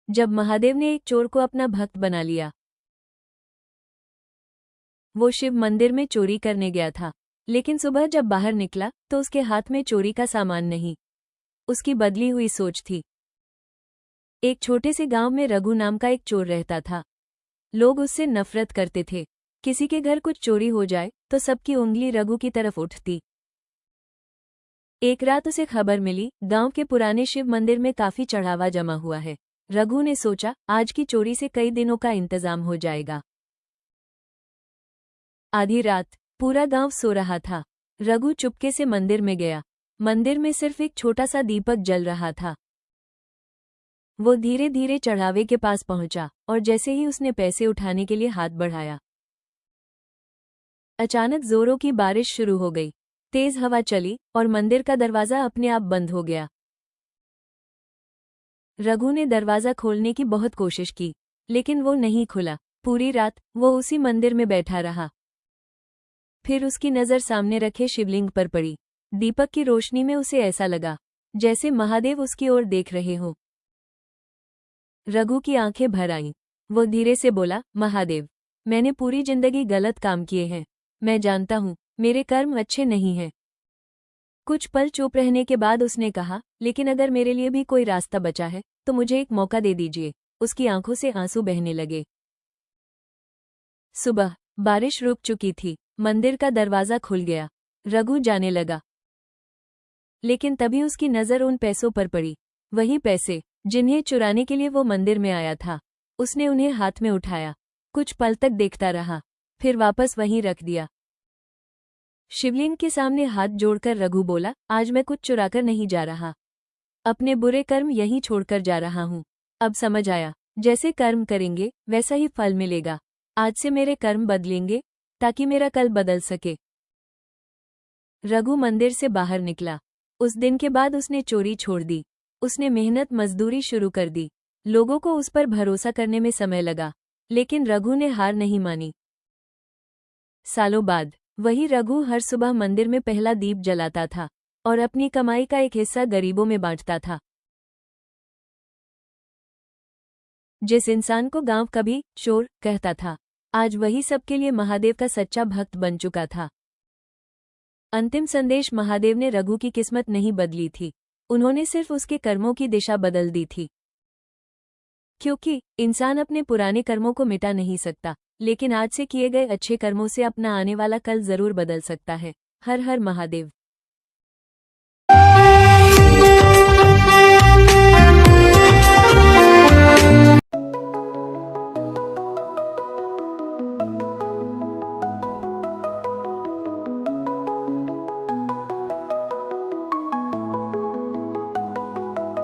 जब महादेव ने एक चोर को अपना भक्त बना लिया। वो शिव मंदिर में चोरी करने गया था, लेकिन सुबह जब बाहर निकला तो उसके हाथ में चोरी का सामान नहीं, उसकी बदली हुई सोच थी। एक छोटे से गांव में रघु नाम का एक चोर रहता था। लोग उससे नफरत करते थे। किसी के घर कुछ चोरी हो जाए तो सबकी उंगली रघु की तरफ उठती। एक रात उसे खबर मिली, गांव के पुराने शिव मंदिर में काफी चढ़ावा जमा हुआ है। रघु ने सोचा, आज की चोरी से कई दिनों का इंतजाम हो जाएगा। आधी रात पूरा गांव सो रहा था। रघु चुपके से मंदिर में गया। मंदिर में सिर्फ एक छोटा सा दीपक जल रहा था। वो धीरे धीरे चढ़ावे के पास पहुंचा और जैसे ही उसने पैसे उठाने के लिए हाथ बढ़ाया, अचानक जोरों की बारिश शुरू हो गई। तेज हवा चली और मंदिर का दरवाजा अपने आप बंद हो गया। रघु ने दरवाजा खोलने की बहुत कोशिश की, लेकिन वो नहीं खुला। पूरी रात वो उसी मंदिर में बैठा रहा। फिर उसकी नज़र सामने रखे शिवलिंग पर पड़ी। दीपक की रोशनी में उसे ऐसा लगा जैसे महादेव उसकी ओर देख रहे हों। रघु की आंखें भर आईं। वो धीरे से बोला, महादेव, मैंने पूरी जिंदगी गलत काम किए हैं। मैं जानता हूँ मेरे कर्म अच्छे नहीं हैं। कुछ पल चुप रहने के बाद उसने कहा, लेकिन अगर मेरे लिए भी कोई रास्ता बचा है तो मुझे एक मौका दे दीजिए। उसकी आंखों से आंसू बहने लगे। सुबह बारिश रुक चुकी थी। मंदिर का दरवाजा खुल गया। रघु जाने लगा, लेकिन तभी उसकी नज़र उन पैसों पर पड़ी। वही पैसे जिन्हें चुराने के लिए वो मंदिर में आया था। उसने उन्हें हाथ में उठाया, कुछ पल तक देखता रहा, फिर वापस वहीं रख दिया। शिवलिंग के सामने हाथ जोड़कर रघु बोला, आज मैं कुछ चुराकर नहीं जा रहा। अपने बुरे कर्म यहीं छोड़कर जा रहा हूँ। अब समझ आया, जैसे कर्म करेंगे वैसा ही फल मिलेगा। आज से मेरे कर्म बदलेंगे ताकि मेरा कल बदल सके। रघु मंदिर से बाहर निकला। उस दिन के बाद उसने चोरी छोड़ दी। उसने मेहनत मजदूरी शुरू कर दी। लोगों को उस पर भरोसा करने में समय लगा, लेकिन रघु ने हार नहीं मानी। सालों बाद वही रघु हर सुबह मंदिर में पहला दीप जलाता था और अपनी कमाई का एक हिस्सा गरीबों में बांटता था। जिस इंसान को गांव कभी चोर कहता था, आज वही सबके लिए महादेव का सच्चा भक्त बन चुका था। अंतिम संदेश, महादेव ने रघु की किस्मत नहीं बदली थी, उन्होंने सिर्फ उसके कर्मों की दिशा बदल दी थी। क्योंकि इंसान अपने पुराने कर्मों को मिटा नहीं सकता, लेकिन आज से किए गए अच्छे कर्मों से अपना आने वाला कल जरूर बदल सकता है। हर हर महादेव।